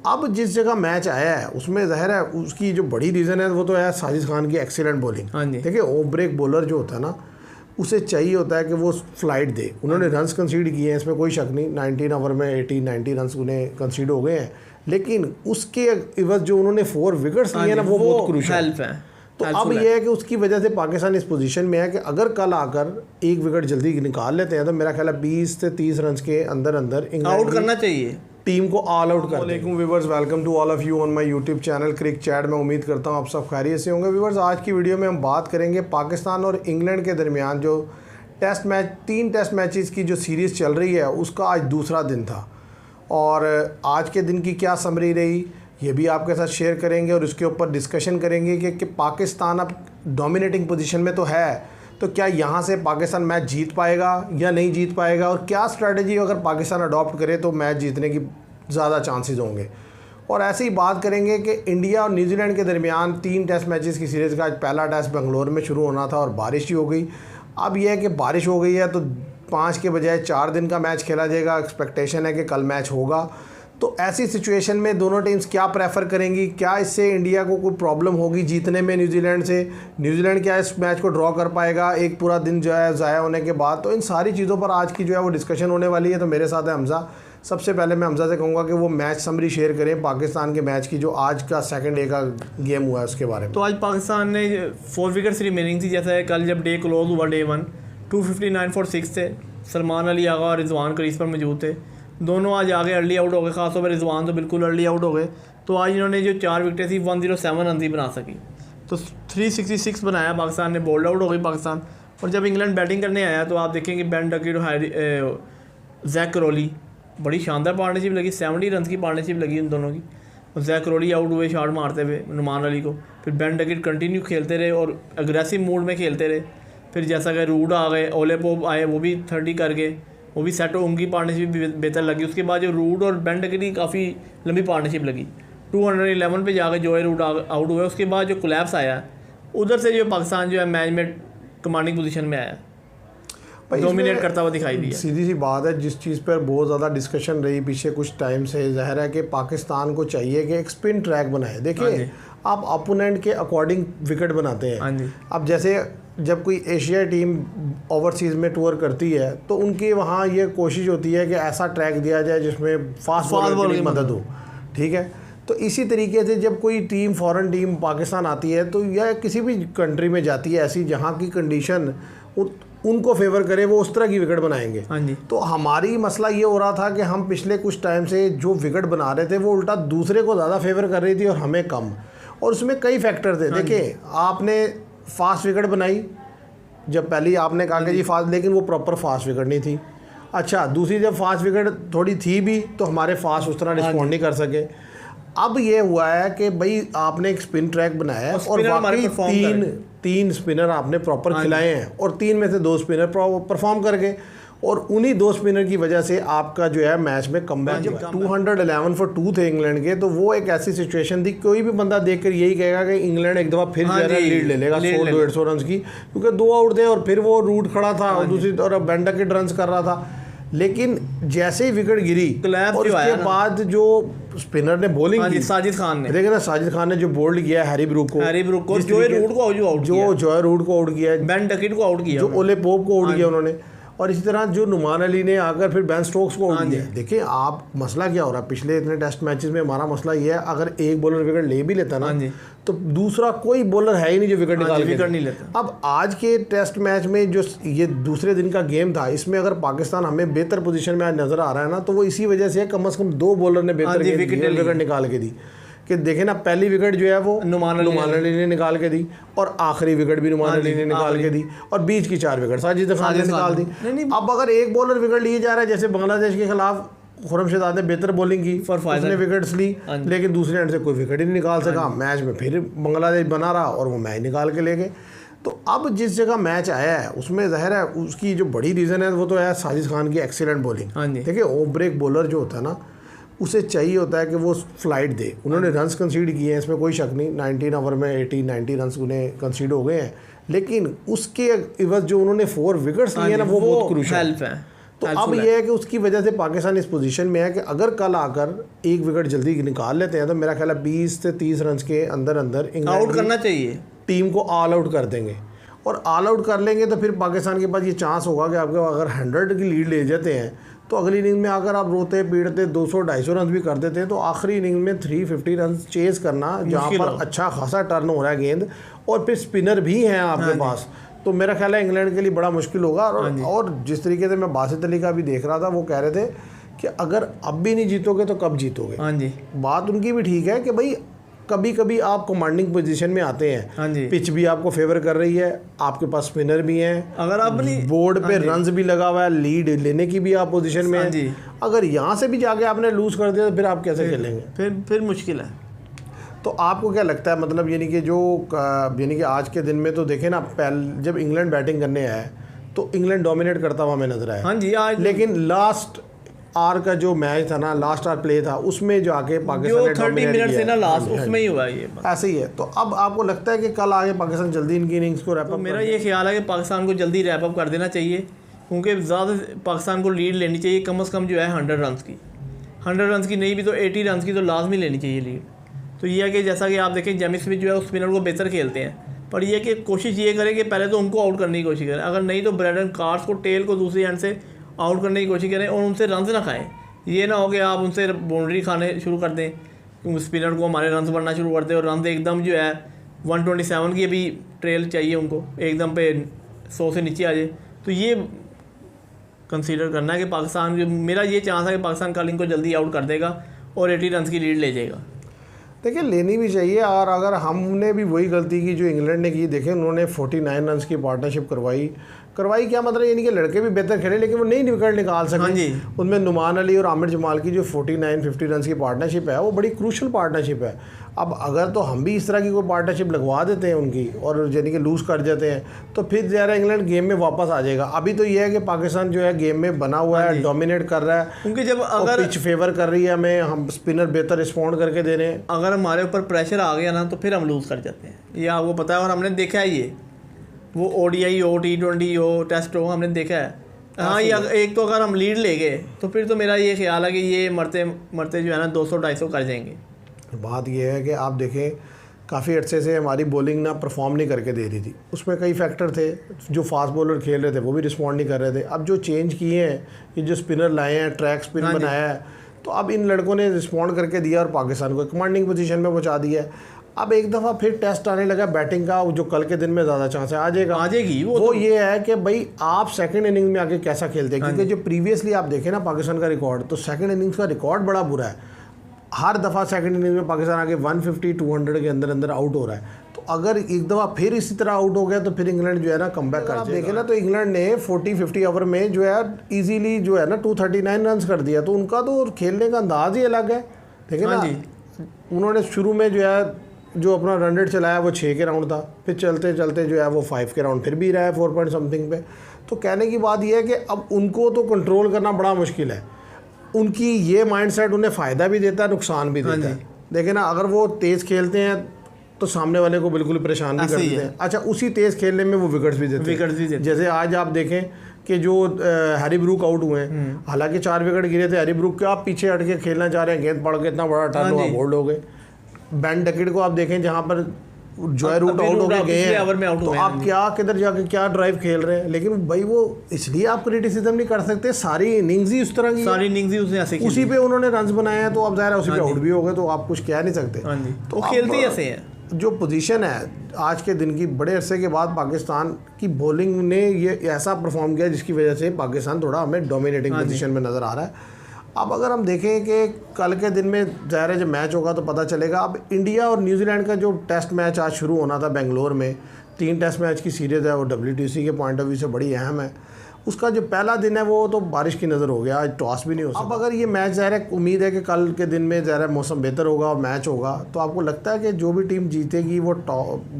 अब जिस जगह मैच आया है उसमें ज़ाहिर है उसकी जो बड़ी रीज़न है वो तो है साजिद खान की एक्सीलेंट बॉलिंग। देखिए ऑफ ब्रेक बॉलर जो होता है ना उसे चाहिए होता है कि वो फ्लाइट दे। उन्होंने रन्स कंसीड किए हैं, इसमें कोई शक नहीं। 19 ओवर में 80-90 रन्स उन्हें कंसीड हो गए हैं, लेकिन उसके इवज जो उन्होंने 4 विकेट्स लिए ना वो बहुत क्रूशियल है। तो अब यह है कि उसकी वजह से पाकिस्तान इस पोजीशन में है कि अगर कल आकर एक विकेट जल्दी निकाल लेते हैं तो मेरा ख्याल है 20 से 30 रन के अंदर आउट करना चाहिए टीम को, ऑल आउट कर। वालेकुम viewers, welcome to all of you on my YouTube channel Crick Chat. मैं उम्मीद करता हूँ आप सब खैरियत से होंगे। व्यूअर्स, आज की वीडियो में हम बात करेंगे पाकिस्तान और इंग्लैंड के दरमियान जो टेस्ट मैच 3 टेस्ट मैचेस की जो सीरीज़ चल रही है उसका आज दूसरा दिन था, और आज के दिन की क्या समरी रही ये भी आपके साथ शेयर करेंगे और उसके ऊपर डिस्कशन करेंगे कि पाकिस्तान अब डोमिनेटिंग पोजीशन में तो है, तो क्या यहाँ से पाकिस्तान मैच जीत पाएगा या नहीं जीत पाएगा, और क्या स्ट्रैटेजी अगर पाकिस्तान अडॉप्ट करे तो मैच जीतने की ज़्यादा चांसेस होंगे। और ऐसे ही बात करेंगे कि इंडिया और न्यूजीलैंड के दरमियान 3 टेस्ट मैचेस की सीरीज़ का आज पहला टेस्ट बेंगलोर में शुरू होना था और बारिश ही हो गई। अब यह है कि बारिश हो गई है तो 5 के बजाय 4 दिन का मैच खेला जाएगा। एक्सपेक्टेशन है कि कल मैच होगा। तो ऐसी सिचुएशन में दोनों टीम्स क्या प्रेफर करेंगी, क्या इससे इंडिया को कोई प्रॉब्लम होगी जीतने में न्यूजीलैंड से, न्यूजीलैंड क्या इस मैच को ड्रॉ कर पाएगा एक पूरा दिन जो है ज़ाया होने के बाद। तो इन सारी चीज़ों पर आज की जो है वो डिस्कशन होने वाली है। तो मेरे साथ है हमज़ा। सबसे पहले मैं हमज़ा से कहूँगा कि वो मैच समरी शेयर करें पाकिस्तान के मैच की जो आज का सेकंड डे का गेम हुआ है उसके बारे में। तो आज पाकिस्तान ने 4 विकेट्स रिमेनिंग थी, जैसा है कल जब डे क्लोज हुआ डे 1 259 फॉर 6 थे। सलमान अली आगा और रिजवान क्रीज पर मौजूद थे, दोनों आज आगे अर्ली आउट हो गए। खासतौर पर रिजवान तो बिल्कुल अर्ली आउट हो गए। तो आज इन्होंने जो 4 विकेटें थी 107 रन ही बना सकी, तो 366 बनाया पाकिस्तान ने। बोल्ड आउट हो गई पाकिस्तान। और जब इंग्लैंड बैटिंग करने आया तो आप देखेंगे बेन डकेट और जैक करोली, बड़ी शानदार पार्टनरशिप लगी। 70 रन की पार्टनरशिप लगी इन दोनों की। और जैक करोली आउट हुए शॉट मारते हुए नुमान अली को, फिर बेन डकेट कंटिन्यू खेलते रहे और अग्रेसिव मूड में खेलते रहे। फिर जैसा कि रूड आ गए, ओले पोप आए, वो भी 30 कर गए, वो भी सेट हो, उनकी पार्टनरशिप भी बेहतर लगी। उसके बाद जो रूड और बेन डकेट की काफ़ी लंबी पार्टनरशिप लगी, 211 पे जाकर जो है रूड आउट हुए। उसके बाद जो कोलैप्स आया उधर से जो पाकिस्तान जो है मैच में कमांडिंग पोजीशन में आया, डोमिनेट करता हुआ दिखाई दिया। सीधी सी बात है, जिस चीज़ पर बहुत ज़्यादा डिस्कशन रही पीछे कुछ टाइम से, ज़ाहिर है कि पाकिस्तान को चाहिए कि एक स्पिन ट्रैक बनाए। देखिए आप अपोनेंट के अकॉर्डिंग विकेट बनाते हैं। अब जैसे जब कोई एशिया टीम ओवरसीज़ में टूर करती है तो उनकी वहाँ ये कोशिश होती है कि ऐसा ट्रैक दिया जाए जिसमें फास्ट बॉलर की मदद हो, ठीक है। तो इसी तरीके से जब कोई टीम फॉरेन टीम पाकिस्तान आती है तो या किसी भी कंट्री में जाती है ऐसी जहाँ की कंडीशन उनको फेवर करे, वो उस तरह की विकेट बनाएंगे। तो हमारी मसला ये हो रहा था कि हम पिछले कुछ टाइम से जो विकेट बना रहे थे वो उल्टा दूसरे को ज़्यादा फेवर कर रही थी और हमें कम, और उसमें कई फैक्टर थे। देखिए आपने फास्ट विकेट बनाई, जब पहली आपने कहा कि जी फास्ट, लेकिन वो प्रॉपर फास्ट विकेट नहीं थी। अच्छा, दूसरी जब फास्ट विकेट थोड़ी थी भी तो हमारे फास्ट उस तरह रिस्पॉन्ड नहीं कर सके। अब ये हुआ है कि भाई आपने एक स्पिन ट्रैक बनाया है और वाकई तीन स्पिनर आपने प्रॉपर खिलाए हैं और 3 में से 2 स्पिनर परफॉर्म कर गए, और उन्हीं 2 स्पिनर की वजह से आपका जो है मैच में कमबैक। जब 211 फॉर 2 थे इंग्लैंड के, तो वो एक ऐसी सिचुएशन थी, कोई भी बंदा देखकर यही कहेगा कि इंग्लैंड एक दफ़ा फिर लीड ले लेगा 100-150 रन की, क्योंकि 2 आउट थे और फिर वो रूट खड़ा था और दूसरी तरफ बेन डकेट रन कर रहा था। लेकिन जैसे ही विकेट गिरी और उसके बाद जो स्पिनर ने बॉलिंग की, साजिद खान ने, देखिए ना, साजिद खान ने जो बोल्ड किया है हैरी ब्रूक को, जो रूड को आउट किया, बेन डकेट को आउट किया, जो ओले पोप को आउट किया उन्होंने, और इसी तरह जो नुमान अली ने आकर फिर बेन स्टोक्स को आउट किया। देखिए आप मसला क्या हो रहा है, पिछले इतने टेस्ट मैचेस में हमारा मसला ये है, अगर एक बॉलर विकेट ले भी लेता ना तो दूसरा कोई बॉलर है ही नहीं जो विकेट नहीं लेता। अब आज के टेस्ट मैच में जो ये दूसरे दिन का गेम था, इसमें अगर पाकिस्तान हमें बेहतर पोजीशन में आज नजर आ रहा है ना, तो वो इसी वजह से कम से कम 2 बॉलर ने बेहतर विकेट निकाल के दी। कि देखे ना, पहली विकेट जो है वो नुमान अली ने निकाल के दी, और आखिरी विकेट भी नुमान अली ने निकाल के दी, और बीच की 4 विकेट साजिद खान ने निकाल दी। अब अगर एक बॉलर विकेट लिए जा रहा है, जैसे बांग्लादेश के खिलाफ खुर्रमशद ने बेहतर बॉलिंग की, उसने विकेट्स ली, लेकिन दूसरे एंड से कोई विकेट ही नहीं निकाल सका। मैच में फिर बांग्लादेश बना रहा और वो मैच निकाल के ले गए। तो अब जिस जगह मैच आया है उसमें ज़ाहिर है उसकी जो बड़ी रीज़न है वो तो है साजिद खान की एक्सीलेंट बॉलिंग। देखिए ऑफ ब्रेक बॉलर जो होता है ना, उसे चाहिए होता है कि वो फ्लाइट दे। उन्होंने रन्स कंसीड किए हैं, इसमें कोई शक नहीं। 19 ओवर में 80-90 रन्स उन्हें कंसीड हो गए हैं, लेकिन उसके इवज जो उन्होंने 4 विकेट्स लिए ना वो बहुत क्रूशियल है। तो अब ये है कि उसकी वजह से पाकिस्तान इस पोजीशन में है कि अगर कल आकर एक विकेट जल्दी निकाल लेते हैं तो मेरा ख्याल है 20 से 30 रन के अंदर अंदर आउट करना चाहिए, टीम को ऑल आउट कर देंगे। और ऑल आउट कर लेंगे तो फिर पाकिस्तान के पास ये चांस होगा कि आपके अगर 100 की लीड ले जाते हैं तो अगली इनिंग में अगर आप रोते पीटते 200-250 रन भी कर देते हैं तो आखिरी इनिंग में 350 रन चेस करना, जहाँ पर अच्छा खासा टर्न हो रहा है गेंद और फिर स्पिनर भी हैं आपके पास, तो मेरा ख्याल है इंग्लैंड के लिए बड़ा मुश्किल होगा। और जिस तरीके से मैं बासित अली का भी देख रहा था, वो कह रहे थे कि अगर अब भी नहीं जीतोगे तो कब जीतोगे। हाँ जी, बात उनकी भी ठीक है कि भाई कभी कभी आप कमांडिंग पोजीशन में आते हैं, हाँ जी, पिच भी आपको फेवर कर रही है, आपके पास स्पिनर भी हैं, अगर अपनी बोर्ड पे रन्स भी लगा हुआ है, लीड लेने की भी आप पोजीशन में हैं। अगर यहाँ से भी जाके आपने लूज कर दिया तो फिर आप कैसे खेलेंगे? फिर मुश्किल है। तो आपको क्या लगता है, मतलब यानी कि आज के दिन में तो देखें ना, पहले जब इंग्लैंड बैटिंग करने आया तो इंग्लैंड डोमिनेट करता हुआ हमें नजर आया। हाँ जी, आज लेकिन लास्ट आर का जो मैच था ना, लास्ट आर प्ले था, उसमें जाके पाकिस्तान ने 30 मिनट से ना लास्ट उसमें ही हुआ ये ऐसे ही है। तो अब आपको लगता है कि कल आगे पाकिस्तान जल्दी इनकी इनिंग्स को रैप अप? मेरा ये ख्याल है कि पाकिस्तान को जल्दी रैप अप कर देना चाहिए, क्योंकि ज़्यादा पाकिस्तान को लीड लेनी चाहिए, कम से कम जो है 100 रन की, 100 रन की नहीं भी तो 80 रन की तो लाजमी लेनी चाहिए लीड। तो ये है कि जैसा कि आप देखें जेमी स्मिथ जो है उस स्पिनर को बेहतर खेलते हैं, पर यह कि कोशिश ये करें कि पहले तो उनको आउट करने की कोशिश करें, अगर नहीं तो ब्रैंडन कार्स को टेल को दूसरी एंड से आउट करने की कोशिश करें और उनसे रन ना खाएं। ये ना हो कि आप उनसे बाउंड्री खाने शुरू कर दें, स्पिनर को हमारे रन बनना शुरू कर दें और रन एकदम जो है 127 की अभी ट्रेल चाहिए उनको, एकदम पे 100 से नीचे आ जाए। तो ये कंसीडर करना है कि पाकिस्तान, मेरा ये चांस है कि पाकिस्तान कल इनको जल्दी आउट कर देगा और 80 रन की लीड ले जाएगा। देखिए लेनी भी चाहिए, और अगर हमने भी वही गलती की जो इंग्लैंड ने की, देखें उन्होंने 49 रन की पार्टनरशिप करवाई क्या मतलब, यानी कि लड़के भी बेहतर खेले लेकिन वो नहीं विकेट निकाल सके। हाँ जी, उनमें नुमान अली और आमिर जमाल की जो 49-50 रन की पार्टनरशिप है वो बड़ी क्रूशल पार्टनरशिप है। अब अगर तो हम भी इस तरह की कोई पार्टनरशिप लगवा देते हैं उनकी और यानी कि लूज़ कर जाते हैं तो फिर ज़रा इंग्लैंड गेम में वापस आ जाएगा। अभी तो ये है कि पाकिस्तान जो है गेम में बना हुआ है, डोमिनेट कर रहा है, क्योंकि जब अगर पिच फेवर कर रही है हमें, हम स्पिनर बेहतर रिस्पॉन्ड करके दे रहे हैं। अगर हमारे ऊपर प्रेशर आ गया ना तो फिर हम लूज़ कर जाते हैं, ये आपको पता है और हमने देखा है। ये वो ODI हो, T20 हो, टेस्ट हो, हमने देखा है। हाँ, ये एक तो अगर हम लीड ले गए तो फिर तो मेरा ये ख्याल है कि ये मरते मरते जो है ना 200-250 कर जाएंगे। बात ये है कि आप देखें काफ़ी अर्से से हमारी बॉलिंग ना परफॉर्म नहीं करके दे रही थी, उसमें कई फैक्टर थे। जो फास्ट बॉलर खेल रहे थे वो भी रिस्पॉन्ड नहीं कर रहे थे। अब जो चेंज किए हैं, ये जो स्पिनर लाए हैं, ट्रैक स्पिन बनाया है, तो अब इन लड़कों ने रिस्पॉन्ड करके दिया और पाकिस्तान को कमांडिंग पोजीशन में पहुंचा दिया है। अब एक दफ़ा फिर टेस्ट आने लगा बैटिंग का, जो कल के दिन में ज़्यादा चांस है आ जाएगी। वो तो ये है कि भाई आप सेकंड इनिंग में आके कैसा खेलते हैं, क्योंकि जो प्रीवियसली आप देखें ना पाकिस्तान का रिकॉर्ड, तो सेकंड इनिंग्स का रिकॉर्ड बड़ा बुरा है। हर दफ़ा सेकंड इनिंग में पाकिस्तान आके 150-200 के अंदर अंदर आउट हो रहा है। तो अगर एक दफ़ा फिर इसी तरह आउट हो गया तो फिर इंग्लैंड जो है ना कमबैक कर जाएगा। देखें ना तो इंग्लैंड ने 40-50 ओवर में जो है ईजीली जो है ना 239 रन कर दिया, तो उनका तो खेलने का अंदाज ही अलग है। देखें ना, उन्होंने शुरू में जो है जो अपना रन रेट चलाया वो 6 के राउंड था, फिर चलते चलते जो है वो 5 के राउंड फिर भी रहा है 4 पॉइंट समथिंग पे। तो कहने की बात यह है कि अब उनको तो कंट्रोल करना बड़ा मुश्किल है। उनकी ये माइंडसेट उन्हें फ़ायदा भी देता है, नुकसान भी देता है। देखें ना, अगर वो तेज़ खेलते हैं तो सामने वाले को बिल्कुल परेशान नहीं कर देते हैं। अच्छा, उसी तेज़ खेलने में वो विकेट्स भी देते हैं। जैसे आज आप देखें कि जो हैरी ब्रूक आउट हुए हैं, हालांकि 4 विकेट गिरे थे हैरी ब्रूक के, आप पीछे हट के खेलना चाह रहे हैं, गेंद पड़ के इतना बड़ा टर्न हुआ, बोल्ड हो गए। बेन डकेट को आप देखें, जहाँ पर जॉय रूट आउट हो गए हैं, तो आप क्या किधर जाके क्या ड्राइव खेल रहे हैं। लेकिन भाई वो इसलिए आप क्रिटिसिज्म नहीं कर सकते, सारी इनिंग्स ही उस तरह की, सारी इनिंग्स ही उसने ऐसे उसी पे उन्होंने रन बनाए हैं, तो अब ज़ाहिर है उसी पे आउट भी हो गए, तो आप कुछ कह नहीं सकते। तो खेलते ही ऐसे हैं। जो पोजीशन है आज के दिन की, बड़े अरसे के बाद पाकिस्तान की बॉलिंग ने ये ऐसा परफॉर्म किया जिसकी वजह से पाकिस्तान थोड़ा हमें डोमिनेटिंग पोजीशन में नज़र आ रहा है। अब अगर हम देखें कि कल के दिन में ज़ाहिर है जब मैच होगा तो पता चलेगा। अब इंडिया और न्यूजीलैंड का जो टेस्ट मैच आज शुरू होना था बेंगलोर में, 3 टेस्ट मैच की सीरीज़ है, वो WTC के पॉइंट ऑफ व्यू से बड़ी अहम है। उसका जो पहला दिन है वो तो बारिश की नज़र हो गया, आज टॉस भी नहीं हो सकता। अब अगर ये मैच ज़ाहिर है, उम्मीद है कि कल के दिन में ज़ाहिर है मौसम बेहतर होगा और मैच होगा, तो आपको लगता है कि जो भी टीम जीतेगी वो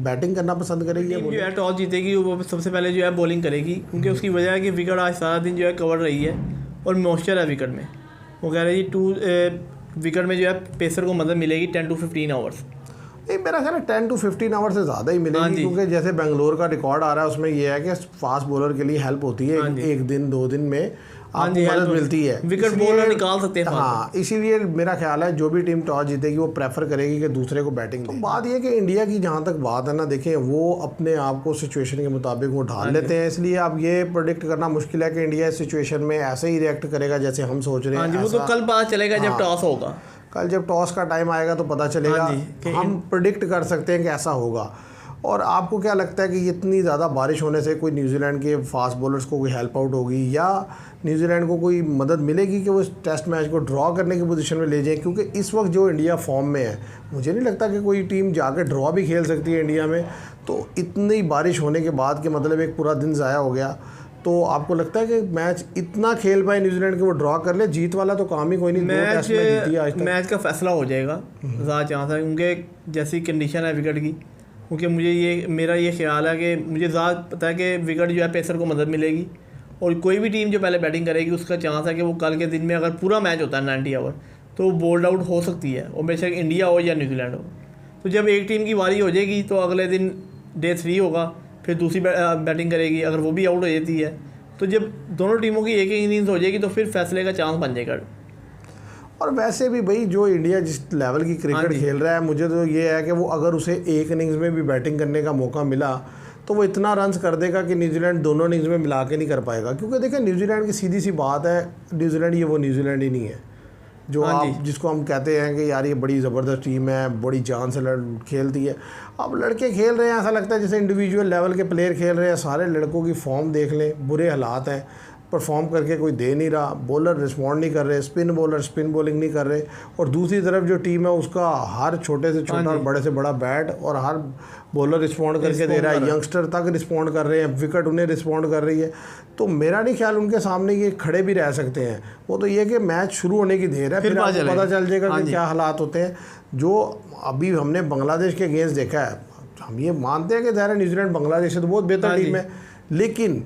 बैटिंग करना पसंद करेगी? टीम जो है टॉस जीतेगी वो सबसे पहले जो है बॉलिंग करेगी, क्योंकि उसकी वजह है कि विकेट आज सारा दिन जो है कवर रही है और मॉइस्चर है विकेट में। वो कह रहे हैं 2 विकेट में जो है पेसर को मदद मिलेगी 10 to 15 आवर्स। मेरा ख्याल है 10 to 15 आवर से ज़्यादा ही मिलेगी, क्योंकि जैसे बेंगलोर का रिकॉर्ड आ रहा है उसमें यह है कि फास्ट बॉलर के लिए हेल्प होती है 1 दिन 2 दिन में। आपको मदद मिलती है, विकेट बॉलर निकाल सकते हैं। हाँ, इसीलिए मेरा ख्याल है जो भी टीम टॉस जीतेगी वो प्रेफर करेगी कि दूसरे को बैटिंग। तो बात ये कि इंडिया की जहाँ तक बात है ना, देखें वो अपने आप को सिचुएशन के मुताबिक वो ढाल लेते हैं, इसलिए अब ये प्रेडिक्ट करना मुश्किल है कि इंडिया इस सिचुएशन में ऐसे ही रिएक्ट करेगा जैसे हम सोच रहे हैं। वो तो कल पता चलेगा जब टॉस होगा। कल जब टॉस का टाइम आएगा तो पता चलेगा। हम प्रेडिक्ट कर सकते हैं कि ऐसा होगा। और आपको क्या लगता है कि इतनी ज़्यादा बारिश होने से कोई न्यूजीलैंड के फास्ट बॉलर्स को कोई हेल्प आउट होगी या न्यूजीलैंड को कोई मदद मिलेगी कि वो इस टेस्ट मैच को ड्रॉ करने की पोजीशन में ले जाए? क्योंकि इस वक्त जो इंडिया फॉर्म में है, मुझे नहीं लगता कि कोई टीम जाकर ड्रॉ भी खेल सकती है इंडिया में। तो इतनी बारिश होने के बाद के मतलब एक पूरा दिन ज़ाया हो गया, तो आपको लगता है कि मैच इतना खेल पाए न्यूजीलैंड के वो ड्रॉ कर ले? जीत वाला तो काम ही कोई नहीं। मैच का फैसला हो जाएगा ज़्यादा चांस है, क्योंकि जैसी कंडीशन है विकेट की, क्योंकि मेरा ये ख्याल है कि मुझे ज़्यादा पता है कि विकेट जो है पेसर को मदद मिलेगी, और कोई भी टीम जो पहले बैटिंग करेगी उसका चांस है कि वो कल के दिन में अगर पूरा मैच होता है 90 ओवर तो वो बोल्ड आउट हो सकती है, और बेशक इंडिया हो या न्यूजीलैंड हो। तो जब एक टीम की बारी हो जाएगी तो अगले दिन डे 3 होगा, फिर दूसरी बैटिंग करेगी, अगर वो भी आउट हो जाती है तो जब दोनों टीमों की एक इनिंग्स हो जाएगी तो फिर फैसले का चांस बन जाएगा। और वैसे भी भाई जो इंडिया जिस लेवल की क्रिकेट खेल रहा है, मुझे तो ये है कि वो अगर उसे एक इनिंग्स में भी बैटिंग करने का मौका मिला तो वो इतना रन्स कर देगा कि न्यूजीलैंड दोनों इनिंग्स में मिला के नहीं कर पाएगा। क्योंकि देखें न्यूजीलैंड की सीधी सी बात है, न्यूजीलैंड ये वो न्यूजीलैंड ही नहीं है जो आप जिसको हम कहते हैं कि यार ये बड़ी ज़बरदस्त टीम है, बड़ी जान से खेलती है। अब लड़के खेल रहे हैं, ऐसा लगता है जैसे इंडिविजुअल लेवल के प्लेयर खेल रहे हैं। सारे लड़कों की फॉर्म देख लें, बुरे हालात हैं, परफॉर्म करके कोई दे नहीं रहा, बॉलर रिस्पॉन्ड नहीं कर रहे, स्पिन बॉलर स्पिन बॉलिंग नहीं कर रहे, और दूसरी तरफ जो टीम है उसका हर छोटे से छोटा और बड़े से बड़ा बैट और हर बॉलर रिस्पॉन्ड करके दे रहा है, यंगस्टर तक रिस्पॉन्ड कर रहे हैं, विकेट उन्हें रिस्पॉन्ड कर रही है। तो मेरा नहीं ख्याल उनके सामने ये खड़े भी रह सकते हैं। वो तो ये कि मैच शुरू होने की देर है, फिर आपको पता चल जाएगा कि क्या हालात होते हैं। जो अभी हमने बांग्लादेश के अगेंस्ट देखा है, हम ये मानते हैं कि ज़ाहिर न्यूजीलैंड बांग्लादेश से तो बहुत बेहतर टीम है, लेकिन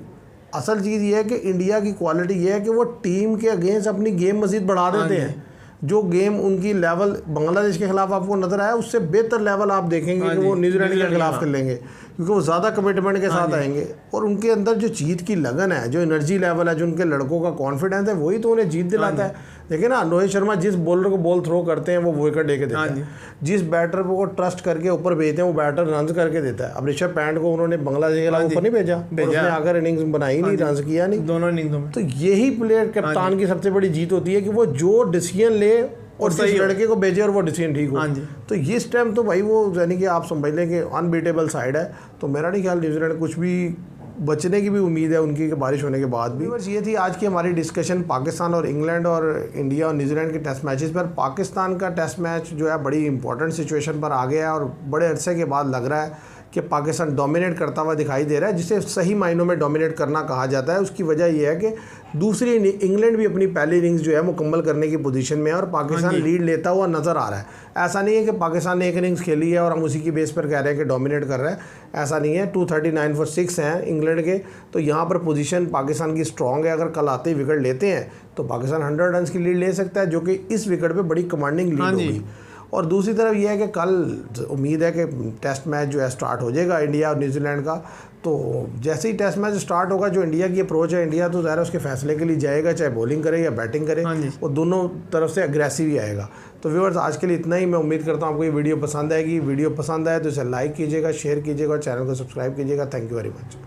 असल चीज़ ये है कि इंडिया की क्वालिटी ये है कि वो टीम के अगेंस्ट अपनी गेम मज़ीद बढ़ा देते हैं। जो गेम उनकी लेवल बांग्लादेश के खिलाफ आपको नज़र आया, उससे बेहतर लेवल आप देखेंगे कि वो न्यूजीलैंड के खिलाफ कर लेंगे, क्योंकि वो ज़्यादा कमिटमेंट के साथ आएंगे। और उनके अंदर जो जीत की लगन है, जो एनर्जी लेवल है, जो उनके लड़कों का कॉन्फिडेंस है, वही तो उन्हें जीत दिलाता है। देखिए ना, रोहित शर्मा जिस बॉलर को बॉल थ्रो करते हैं वो विकेट लेके देता है, जिस बैटर को ट्रस्ट करके ऊपर भेजते हैं वो बैटर रन करके देता है। अब ऋषभ पंत को उन्होंने बांग्लादेश के खिलाफ ऊपर नहीं भेजा, उसने आकर इनिंग्स बनाई नहीं, रन किया नहीं दोनों इनिंग्स में। तो यही प्लेयर कप्तान की सबसे बड़ी जीत होती है कि वो जो डिसीजन ले और जिस लड़के को भेजे और वो डिसीजन ठीक हो। तो इस टाइम तो भाई वो यानी कि आप समझ लें कि अनबीटेबल साइड है। तो मेरा नहीं ख्याल न्यूजीलैंड कुछ भी बचने की भी उम्मीद है उनकी बारिश होने के बाद भी। बस ये थी आज की हमारी डिस्कशन पाकिस्तान और इंग्लैंड और इंडिया और न्यूजीलैंड के टेस्ट मैचेस पर। पाकिस्तान का टेस्ट मैच जो है बड़ी इंपॉर्टेंट सिचुएशन पर आ गया है और बड़े अरसे के बाद लग रहा है कि पाकिस्तान डोमिनेट करता हुआ दिखाई दे रहा है, जिसे सही मायनों में डोमिनेट करना कहा जाता है। उसकी वजह यह है कि दूसरी इंग्लैंड भी अपनी पहली इनिंग्स जो है मुकम्मल करने की पोजीशन में है और पाकिस्तान लीड लेता हुआ नज़र आ रहा है। ऐसा नहीं है कि पाकिस्तान ने एक इनिंग्स खेली है और हम उसी की बेस पर कह रहे हैं कि डोमिनेट कर रहा है, ऐसा नहीं है। 239 for 6 हैं इंग्लैंड के, तो यहाँ पर पोजीशन पाकिस्तान की स्ट्रॉन्ग है। अगर कल आते ही विकेट लेते हैं तो पाकिस्तान 100 रन की लीड ले सकता है, जो कि इस विकेट पर बड़ी कमांडिंग लीड होगी। और दूसरी तरफ यह है कि कल उम्मीद है कि टेस्ट मैच जो है स्टार्ट हो जाएगा इंडिया और न्यूजीलैंड का। तो जैसे ही टेस्ट मैच स्टार्ट होगा, जो इंडिया की अप्रोच है, इंडिया तो ज़ाहिर उसके फैसले के लिए जाएगा, चाहे बॉलिंग करे या बैटिंग करे, वो दोनों तरफ से अग्रेसिव ही आएगा। तो व्यूअर्स आज के लिए इतना ही। मैं उम्मीद करता हूँ आपको ये वीडियो पसंद आएगी। वीडियो पसंद आए तो इसे लाइक कीजिएगा, शेयर कीजिएगा और चैनल को सब्सक्राइब कीजिएगा। Thank you very much.